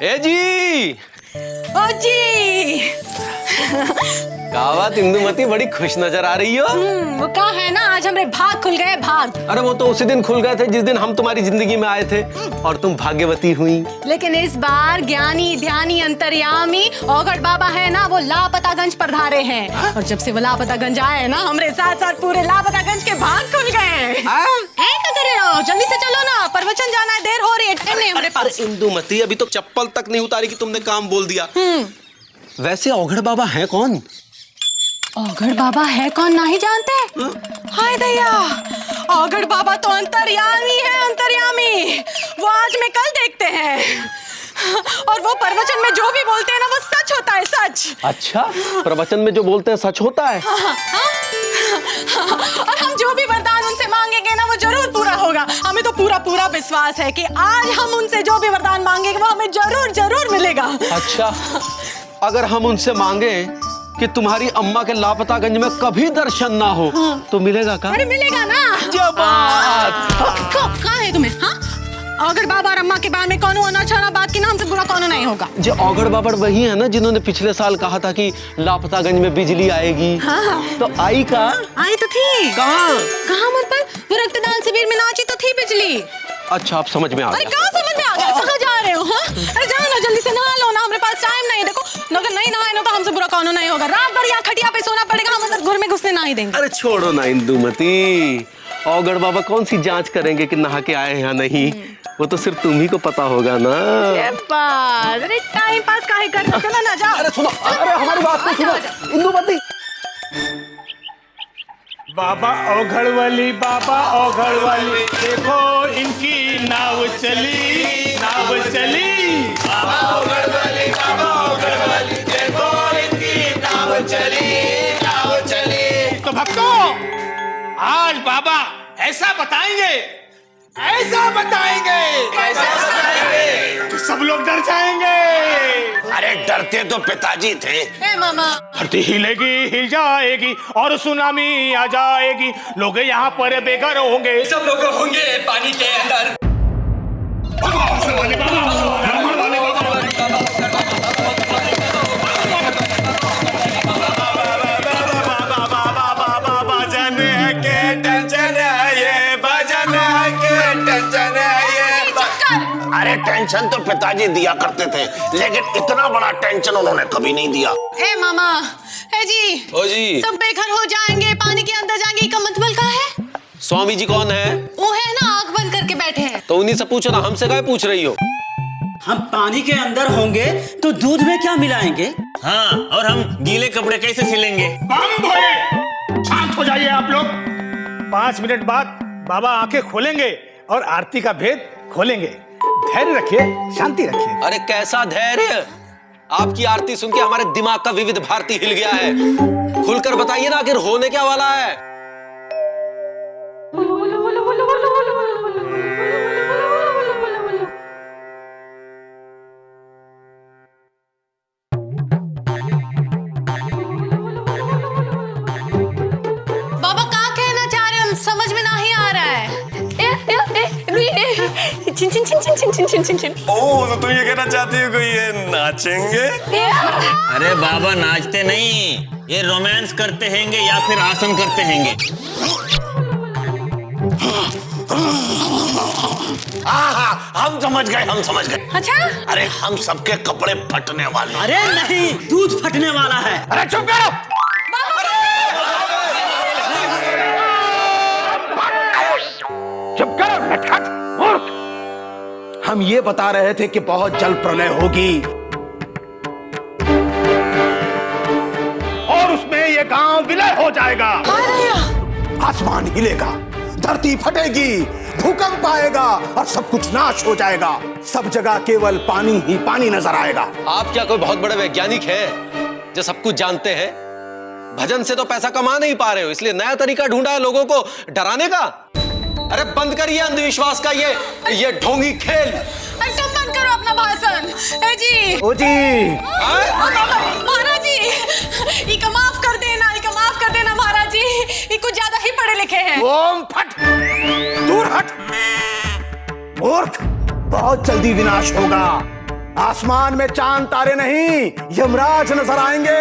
ए जी। ओ जी। बात इंदुमती बड़ी खुश नजर आ रही हो। वो कहा है ना, आज हमारे भाग खुल गए, भाग। अरे वो तो उसी दिन खुल गए थे जिस दिन हम तुम्हारी जिंदगी में आए थे और तुम भाग्यवती हुई। लेकिन इस बार ज्ञानी ध्यानी अंतर्यामी औगड़ बाबा है ना, वो लापतागंज पधारे हैं। और जब से वो लापतागंज आए ना, हमारे साथ साथ पूरे लापतागंज के भाग खुल गए। क्या कर रहे हो? जल्दी से चलो ना, प्रवचन जाना है, देर हो रही है, टाइम नहीं हमारे पास। इंदुमती अभी तो चप्पल तक नहीं उतारी कि तुमने काम बोल दिया। वैसे औगड़ बाबा है कौन? औगड़ बाबा है कौन नहीं जानते? हाय दया, औगड़ बाबा तो अंतर्यामी है, अंतर्यामी। वो आज में कल देखते हैं और वो प्रवचन में जो भी बोलते हैं ना, वो सच होता है, सच। अच्छा, प्रवचन में जो बोलते हैं सच होता है। और हम जो भी वरदान उनसे मांगेंगे ना, वो जरूर पूरा होगा। हमें तो पूरा पूरा विश्वास है कि आज हम उनसे जो भी वरदान मांगेंगे वो हमें जरूर जरूर मिलेगा। अच्छा, अगर हम उनसे मांगे कि तुम्हारी अम्मा के लापतागंज में कभी दर्शन ना हो, तो मिलेगा का? अरे मिलेगा ना। क्या बात। कहाँ है तुम्हें? हाँ, औगड़ बाबा और अम्मा के बारे में कौनो अनाचारा बात की ना, हमसे बुरा कौनो नहीं होगा। जो औगड़ बाबा वही है ना जिन्होंने पिछले साल कहा था कि लापतागंज में बिजली आएगी। हाँ। तो आई का? आई तो थी। कहाँ मुझ पर? वो रक्तदान शिविर में नाची तो थी बिजली। अच्छा, अब समझ में आ अरे गया। कहाँ समझ में आ गया? कहाँ जा रहे हो? हाँ? अरे जाओ ना, जल्दी से नहा लो ना, हमारे पास टाइम नहीं। देखो, अगर नहीं नहाए ना तो हमसे बुरा कौनो नहीं होगा। रात भर यहाँ खटिया पे सोना पड़ेगा, हम अंदर घर में घुसने नहीं देंगे। अरे छोड़ो ना इंदुमती, औगड़ बाबा कौन सी जांच करेंगे कि नहा के आए या नहीं? वो तो सिर्फ तुम ही को पता होगा ना। अरे टाइम पास काहे कर रहे हो? चलो ना, जाओ। अरे सुनो, अरे हमारी बात तो सुनो इंदुमती। बाबा औघड़ वाली, बाबा औघड़ वाली, देखो इनकी नाव चली, नाव चली। बाबा औघड़ वाली, बाबा औघड़ वाली, देखो इनकी नाव चली, नाव चली। तो भक्तों, आज बाबा ऐसा बताएंगे, ऐसा बताएंगे, ऐसा बताएंगे कि सब लोग डर जाएंगे। अरे डरते तो पिताजी थे। ए मामा, धरती हिलेगी, हिल जाएगी और सुनामी आ जाएगी। लोग यहाँ पर बेघर होंगे, सब लोग होंगे पानी के अंदर। भजन है के टेंशन है ये, भजन है के टेंशन है ये। अरे टेंशन तो पिताजी दिया करते थे, लेकिन इतना बड़ा टेंशन उन्होंने कभी नहीं दिया। ए मामा, ए जी, ओ जी, सब बेघर हो जाएंगे, पानी के अंदर जाएंगे, का मतलब का है? स्वामी जी कौन है? वो है ना, आंख बंद करके बैठे हैं। तो उन्हीं से पूछो ना, हमसे काहे पूछ रही हो? हम पानी के अंदर होंगे तो दूध में क्या मिलाएंगे? हाँ, और हम गीले कपड़े कैसे सिलेंगे? बम भोले, शांत हो जाइए आप लोग। 5 मिनट बाद बाबा आंखें खोलेंगे और आरती का भेद खोलेंगे। धैर्य रखिए, शांति रखिए। अरे कैसा धैर्य? आपकी आरती सुन के हमारे दिमाग का विविध भारती हिल गया है। खुलकर बताइए ना, आखिर होने क्या वाला है? बाबा क्या कहना चाह रहे हो? समझ में नहीं आ रहा है। छिन छिन छिन छिन छिन छिन छिन छिन छिन। ओह, तो तुम ये कहना चाहती हो कि ये नाचेंगे? अरे बाबा नाचते नहीं, ये रोमांस करते हैंगे या फिर आसन करते हैंगे। हम समझ गए, हम समझ गए। अच्छा, अरे हम सबके कपड़े फटने वाले। अरे नहीं, दूध फटने वाला है। अरे चुप करो। चुप करो नटखट मूर्ख। हम ये बता रहे थे कि बहुत जल प्रलय होगी और उसमें ये गांव विलय हो जाएगा। आसमान हिलेगा, धरती फटेगी, भूकंप आएगा और सब कुछ नाश हो जाएगा। सब जगह केवल पानी ही पानी नजर आएगा। आप क्या कोई बहुत बड़े वैज्ञानिक हैं जो सब कुछ जानते हैं? भजन से तो पैसा कमा नहीं पा रहे हो, इसलिए नया तरीका ढूंढा है लोगों को डराने का। अरे बंद करिए अंधविश्वास का ये ढोंगी खेल। तुम बंद करो अपना भाषण। ए जी, ओ जी, महाराज जी, इका माफ कर देना, इका माफ कर देना महाराज जी, ये कुछ ज्यादा ही पढ़े लिखे हैं। ओम फट, दूर हट मूर्ख। बहुत जल्दी विनाश होगा। आसमान में चांद तारे नहीं, यमराज नजर आएंगे।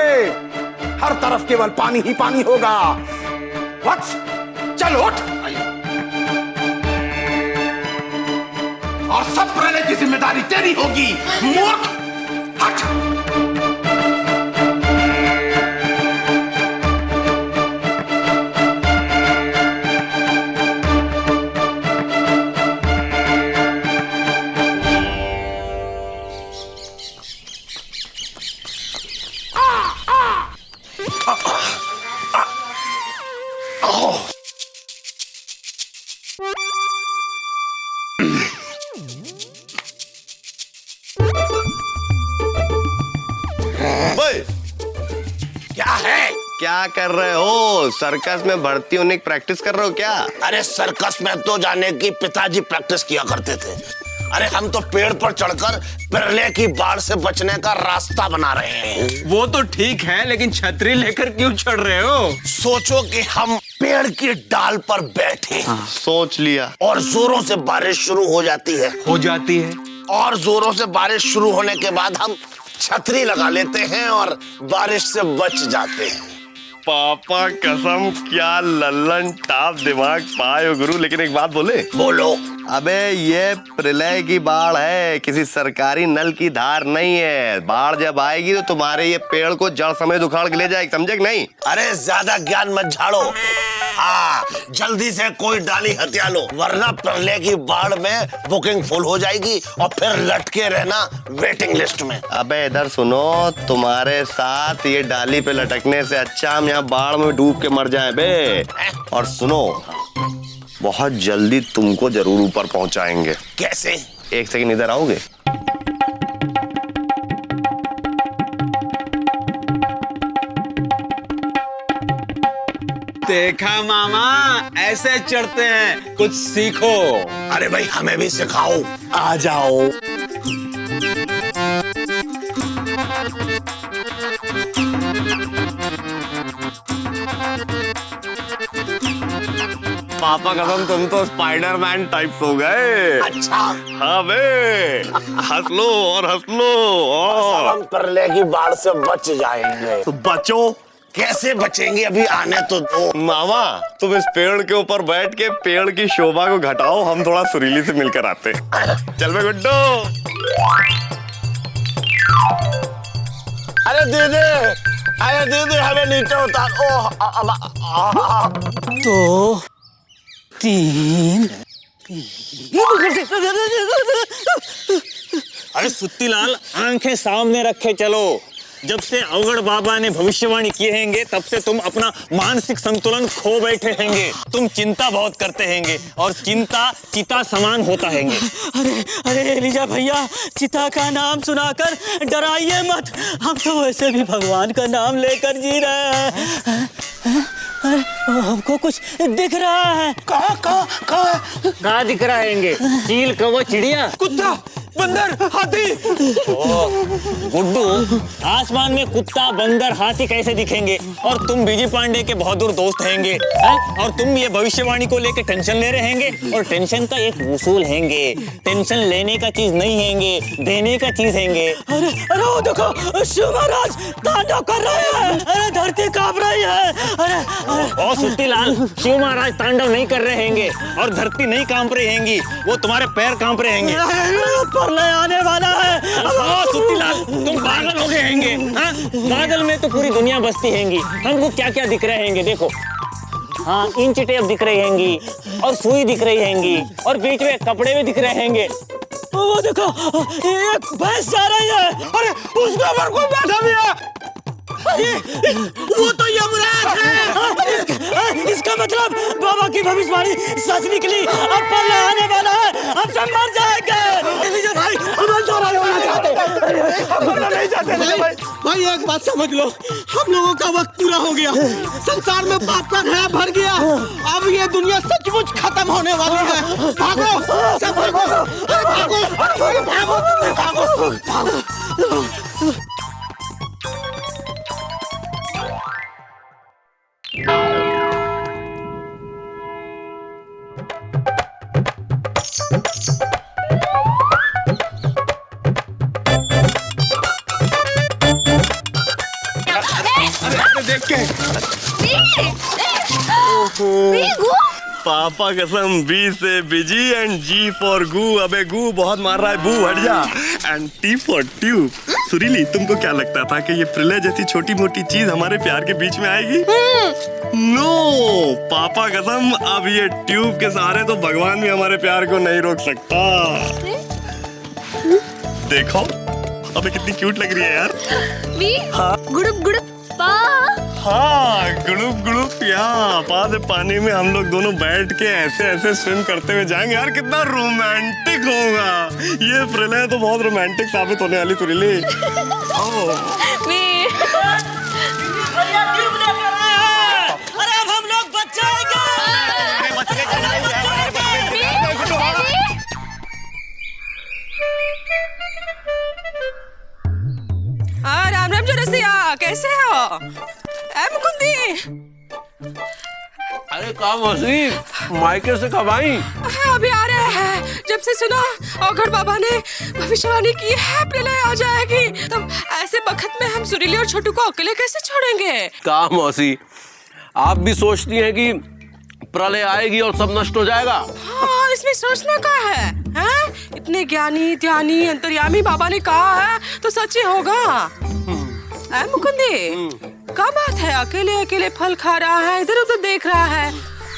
हर तरफ केवल पानी ही पानी होगा। वत्स, चल उठ। और सब प्रलय की जिम्मेदारी तेरी होगी, मूर्ख। हट। क्या है? क्या कर रहे हो? सर्कस में भर्ती होने की प्रैक्टिस कर रहे हो क्या? अरे सर्कस में तो जाने की पिताजी प्रैक्टिस किया करते थे। अरे हम तो पेड़ पर चढ़कर प्रलय की बाढ़ से बचने का रास्ता बना रहे हैं। वो तो ठीक है, लेकिन छतरी लेकर क्यों चढ़ रहे हो? सोचो कि हम पेड़ की डाल पर बैठे सोच लिया। और जोरों से बारिश शुरू हो जाती है। और जोरों से बारिश शुरू होने के बाद हम छतरी लगा लेते हैं और बारिश से बच जाते हैं। पापा कसम, क्या लल्लन टाप दिमाग पाए हो गुरु। लेकिन एक बात बोले? बोलो। अबे ये प्रलय की बाढ़ है, किसी सरकारी नल की धार नहीं है। बाढ़ जब आएगी तो तुम्हारे ये पेड़ को जड़ समेत उखाड़ के ले जाएगी, समझे कि नहीं? अरे ज्यादा ज्ञान मत झाड़ो। हाँ, जल्दी से कोई डाली हत्या लो, वरना प्रलय की बाढ़ में बुकिंग फुल हो जाएगी और फिर लटके रहना वेटिंग लिस्ट में। अबे इधर सुनो, तुम्हारे साथ ये डाली पे लटकने से अच्छा हम यहाँ बाढ़ में डूब के मर जाएं बे। और सुनो, बहुत जल्दी तुमको जरूर ऊपर पहुंचाएंगे। कैसे? एक सेकंड इधर आओगे? देखा मामा, ऐसे चढ़ते हैं, कुछ सीखो। अरे भाई हमें भी सिखाओ। आ जाओ। पापा कसम, तुम तो स्पाइडरमैन टाइप हो गए। अच्छा, हाँ बे, हंस लो और हंस लो। और हम प्रलय की बाढ़ से बच जाएंगे। तो बचो। कैसे बचेंगे? अभी आने तो दो। मामा, तुम इस पेड़ के ऊपर बैठ के पेड़ की शोभा को घटाओ, हम थोड़ा सुरीली से मिलकर आते। चल बे गुड्डू। अरे दीदी, अरे दीदी हमें नीचे उतार। दो, तीन। अरे सुत्तीलाल, आंखें सामने रखे चलो। जब से अवगढ़ बाबा ने भविष्यवाणी किए हैंगे, तब से तुम अपना मानसिक संतुलन खो बैठे हैंगे। तुम चिंता बहुत करते हैंगे और चिंता चिता समान होता हैंगे। अरे अरे एलिजा भैया, चिता का नाम सुनाकर डराइए मत। हम तो वैसे भी भगवान का नाम लेकर जी रहे हैं। हमको कुछ दिख रहा है। कहाँ दिख रहा हैंगे? चील, कौवा, चिड़िया, कुत्ता, बंदर, हाथी। गुड्डू, आसमान में कुत्ता, बंदर, हाथी कैसे दिखेंगे? और तुम बीजी पांडे के बहादुर दोस्त हैंगे, और तुम ये भविष्यवाणी को लेके टेंशन ले रहे हैंगे। और टेंशन का एक उसूल हैंगे, टेंशन लेने का चीज नहीं हैंगे, देने का चीज हैंगे। अरे अरे वो देखो, शिव महाराज तांडव कर रहे हैं। अरे धरती कांप रही है। अरे और सुत्तीलाल, शिव महाराज तांडव नहीं कर रहे हैंगे और धरती नहीं कांप रही हैंगी, वो तुम्हारे पैर कांप रहे हैंगे। प्रलय आने वाला है। सुत्तीलाल, तुम पागल हो गए हैंगे। हाँ, बादल में तो पूरी दुनिया बसती हैंगी। हमको क्या क्या दिख रहे हैंगे? देखो, हाँ, इंच टेप दिख रही हैंगी और सुई दिख रही हैंगी और बीच में कपड़े भी दिख रहे हैंगे। वो देखो, एक भैंस जा रही है। अरे उसके ऊपर कोई बैठा भी है। वो तो यमराज है। इसका मतलब बाबा की भविष्यवाणी सच निकली। अब प्रलय आने वाला है, अब सब मर जाएंगे। एलिजा भाई, हम तो नहीं चाहते। भाई एक बात समझ लो, हम लोगों का वक्त पूरा हो गया। संसार में पाप का घड़ा भर गया। अब ये दुनिया सचमुच खत्म होने वाली है। भागो, सब भागो, भागो, भागो, भागो, भागो। देख के। पापा कसम, बी से बिजी एंड जी फॉर गू। अबे गू बहुत मार रहा है, बू हट जा। And T for tube. सुरीली, तुमको क्या लगता था कि ये प्रलय जैसी छोटी मोटी चीज हमारे प्यार के बीच में आएगी? नो, पापा कसम, अब ये ट्यूब के सहारे तो भगवान भी हमारे प्यार को नहीं रोक सकता। देखो अबे कितनी क्यूट लग रही है यार। हाँ। गुड़ुप गुड़ुप पा। हाँ, गुड़ुप गुड़ुप यहाँ पा से पानी में हम लोग दोनों बैठ के ऐसे ऐसे स्विम करते हुए जाएंगे यार, कितना रोमांटिक होगा। ये प्रलय तो बहुत रोमांटिक साबित होने वाली सुरीली। अरे अब हम लोग बच जाएंगे। राम राम जो रसिया, कैसे हो? मुकुंदी, अरे काम हसी, मायके से कब आई? अभी आ रहे हैं। जब से सुना औघड़ बाबा ने भविष्यवाणी की है प्रलय आ जाएगी, तब ऐसे वक्त में हम सुरीली और छोटू को अकेले कैसे छोड़ेंगे? काम हसी, आप भी सोचती हैं कि प्रलय आएगी और सब नष्ट हो जाएगा? हाँ, इसमें सोचना क्या है, हैं? इतने ज्ञानी ध्यानी अंतर्यामी बाबा ने कहा है तो सच ही होगा। मुकुंदी, क्या बात है? अकेले अकेले फल खा रहा है, इधर उधर देख रहा है।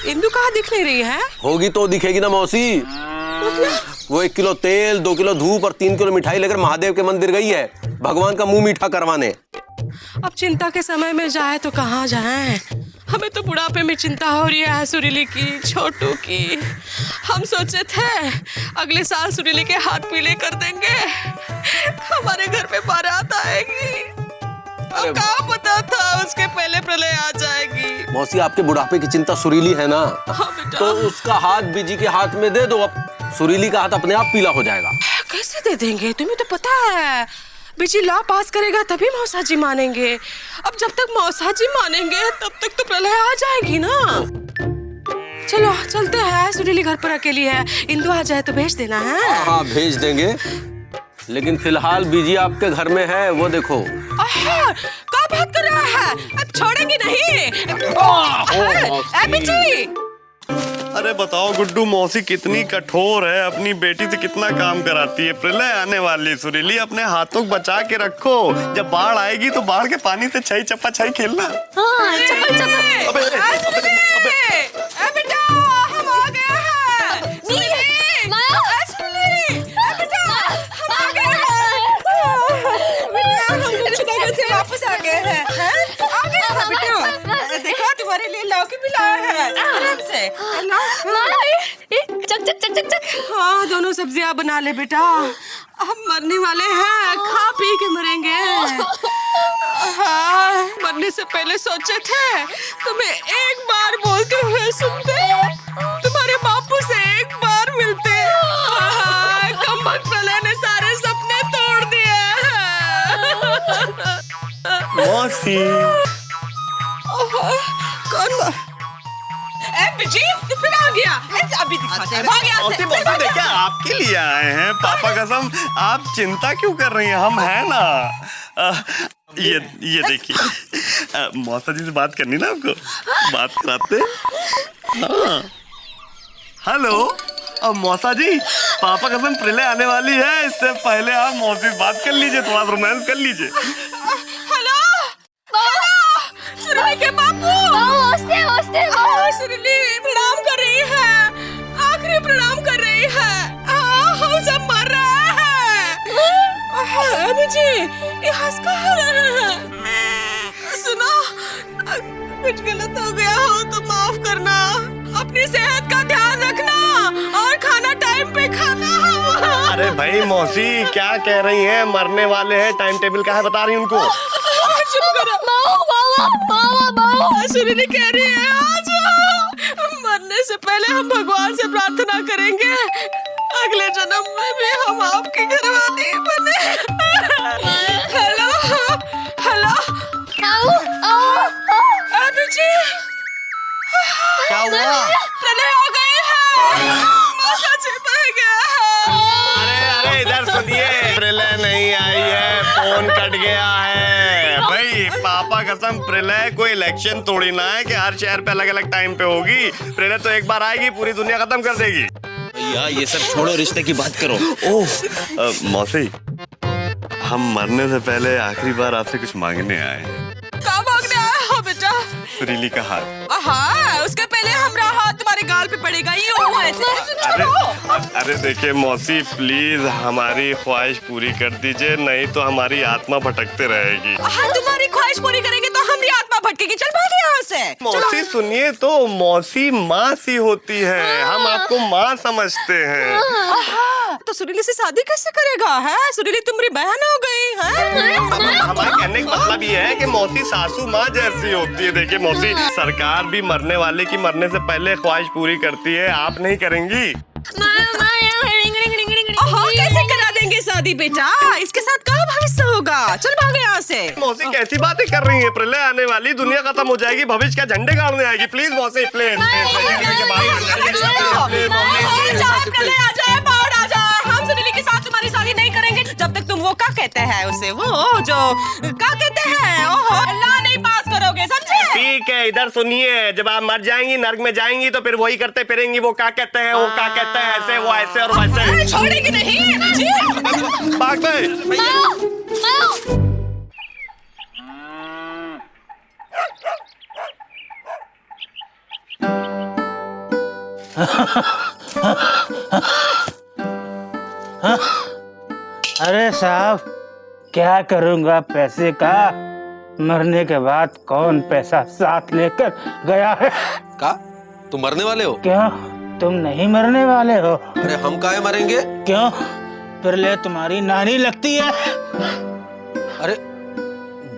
इंदु कहाँ दिख नहीं रही है? होगी तो दिखेगी ना मौसी। वो 1 किलो तेल, 2 किलो धूप और 3 किलो मिठाई लेकर महादेव के मंदिर गई है, भगवान का मुंह मीठा करवाने। अब चिंता के समय में जाए तो कहाँ जाए? हमें तो बुढ़ापे में चिंता हो रही है सुरीली की, छोटू की। हम सोचे थे अगले साल सुरीली के हाथ पीले कर देंगे, हमारे घर में बारात आएगी। अब क्या पता था उसके पहले प्रलय आ जाएगी। मौसी, आपके बुढ़ापे की चिंता सुरीली है ना? हाँ बेटा। तो उसका हाथ बीजी के हाथ में दे दो, अब सुरीली का हाथ अपने आप पीला हो जाएगा। कैसे दे देंगे? तुम्हें तो पता है बिजी लॉ पास करेगा तभी मौसा जी मानेंगे। अब जब तक मौसा जी मानेंगे तब तक तो प्रलय आ जाएगी ना। चलो चलते हैं, सुरीली घर पर अकेली है, इंदु आ जाए तो भेज देना है। हाँ भेज देंगे, लेकिन फिलहाल बीजी आपके घर में है, वो देखो। क्या बात कर रहा है? अब छोड़ेंगी नहीं। बिजी, अरे बताओ गुड्डू, मौसी कितनी कठोर है, अपनी बेटी से कितना काम कराती है। प्रलय आने वाली, सुरीली अपने हाथों को बचा के रखो, जब बाढ़ आएगी तो बाढ़ के पानी से छई चप्पा छई खेलना। हाँ, चप्पल चप्पल। बेटा हम आ गए हैं। वापस आ गए हैं। आ गए हैं बेटा, देखो तुम्हारे लिए लौकी भी लाया है। आराम से चक चक चक चक चक। हाँ, दोनों सब्जियां बना ले बेटा, हम मरने वाले हैं, खा पी के मरेंगे। हाँ, मरने से पहले सोचे थे तुम्हें एक बार बोलते हुए सुनते, तुम्हारे बापू से एक बार मिलते। कमबख्त प्रलय ने सारे सपने तोड़ दिए। मौसी कौन? बिजी तो फिर आ गया। अभी दिखाते हैं। मौसी मौसी देखिए, आपके लिए आए हैं। पापा कसम, आप चिंता क्यों कर रही हैं, हम हैं ना। ये देखिए, मौसा जी से बात करनी ना आपको, बात कराते। हाँ, हेलो। अब मौसा जी, पापा कसम प्रलय आने वाली है, इससे पहले आप मौसी बात कर लीजिए, थोड़ा रोमांस कर लीजिए। हेलो सुरीली के बापू। सुरीली प्रणाम कर रही है, आखिरी प्रणाम कर रही है। हम सब मर रहे हैं। मुझे ये हंस कहाँ रहे हैं? सुनो, कुछ गलत हो गया हो तो माफ करना, अपनी सेहत का ध्यान रखना और खाना टाइम पे खाना। अरे भाई मौसी क्या कह रही हैं, मरने वाले हैं, टाइम टेबल का है बता रही उनको। चुप करो। सुरीली कह रही है आज मरने से पहले हम भगवान से प्रार्थना करेंगे, अगले जन्म में भी हम आपकी घरवाली बने। हेलो हेलो जी, क्या हुआ? प्रलय आ गई है, मौसा जी बह गया है। अरे इधर सुनिए, प्रलय नहीं आई है, फोन कट गया है भाई। भाई पापा कसम, प्रलय कोई इलेक्शन थोड़ी ना है कि हर शहर पे अलग अलग टाइम पे होगी। प्रलय तो एक बार आएगी, पूरी दुनिया खत्म कर देगी। भैया ये सब छोड़ो, रिश्ते की बात करो। ओह मौसी, हम मरने से पहले आखिरी बार आपसे कुछ मांगने आए हैं। कहाँ मांगने आया हो बेटा? सुरीली का हाथ। हाँ, उसके पहले हमारा हाथ तुम्हारे गाल पे पड़ेगा। यूं ऐसे। अरे देखिए मौसी, प्लीज हमारी ख्वाहिश पूरी कर दीजिए, नहीं तो हमारी आत्मा भटकते रहेगी। हाँ, तुम्हारी ख्वाहिश पूरी करेंगे तो हमारी आत्मा भटकेगी। चल भाग यहाँ से। मौसी सुनिए तो, मौसी माँ सी होती है, हम आपको माँ समझते हैं। तो सुरीली से शादी कैसे करेगा? है सुरीली तुम्हारी बहन हो गई है? हमारे कहने का मतलब ये है कि मौसी सासू माँ जैसी होती है। देखिए मौसी, सरकार भी मरने वाले की मरने से पहले ख्वाहिश पूरी करती है, आप नहीं करेंगी? कैसे करा देंगे शादी बेटा? इसके साथ कहाँ भविष्य होगा? चल भाग यहाँ से। मौसी कैसी बातें कर रही हैं? प्रलय आने वाली, दुनिया खत्म हो जाएगी, भविष्य का झंडे गाड़ने आएगी। प्लीज मौसी, प्लीज। हम सुनीली के साथ तुम्हारी शादी नहीं करेंगे जब तक तुम वो क्या कहते हैं उसे, वो जो क्या कहते हैं, ओहो अल्लाह नहीं पास करोगे, समझे? ठीक है, इधर सुनिए, जब आप मर जाएंगी, नर्क में जाएंगी, तो फिर वही करते फिरेंगी। वो क्या कहते हैं, वो क्या कहते हैं, ऐसे वो ऐसे और वैसे। छोड़ेगी नहीं। भाग गए। अरे साहब, क्या करूंगा पैसे का? मरने के बाद कौन पैसा साथ लेकर गया है? का तुम मरने वाले हो? क्यों, तुम नहीं मरने वाले हो? अरे हम काहे मरेंगे? क्यों, प्रलय तुम्हारी नानी लगती है। अरे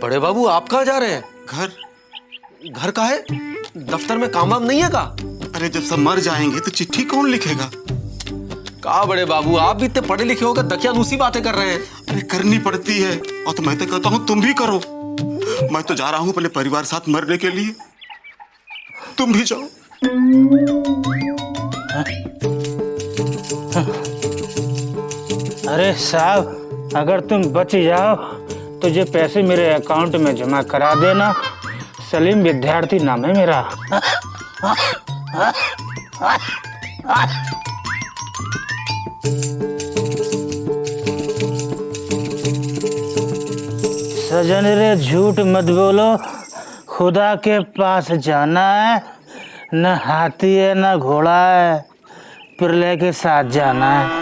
बड़े बाबू, आप कहाँ जा रहे हैं? घर का है? दफ्तर में काम वाम नहीं है का? अरे जब सब मर जाएंगे तो चिट्ठी कौन लिखेगा? का बड़े बाबू, आप भी इतने पढ़े लिखे होकर दकियानूसी बातें कर रहे हैं। अरे करनी पड़ती है, और तो मैं तो कहता हूँ तुम भी करो। मैं तो जा रहा हूँ अपने परिवार साथ मरने के लिए, तुम भी जाओ। अरे साहब, अगर तुम बच जाओ तो ये पैसे मेरे अकाउंट में जमा करा देना। सलीम विद्यार्थी नाम है मेरा। सजन रे झूठ मत बोलो, खुदा के पास जाना है, न हाथी है न घोड़ा है, प्रलय के साथ जाना है।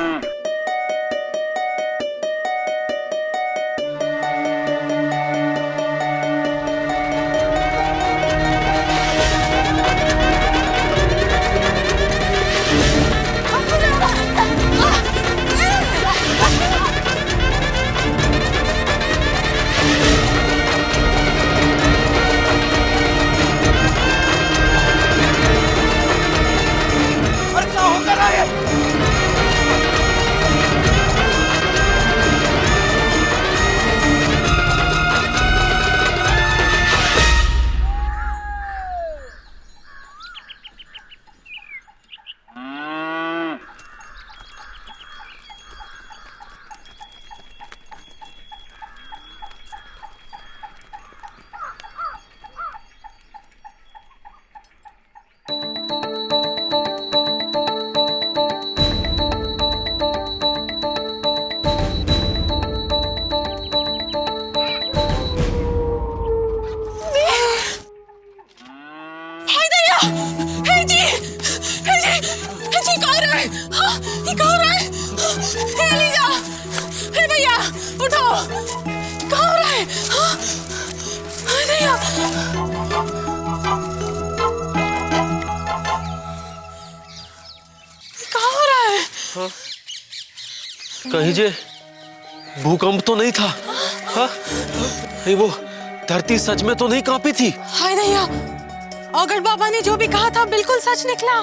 कहीं जे भूकंप तो नहीं था? हाँ? नहीं, वो धरती सच में तो नहीं कांपी थी? हाय दैया, औगड़ बाबा ने जो भी कहा था बिल्कुल सच निकला।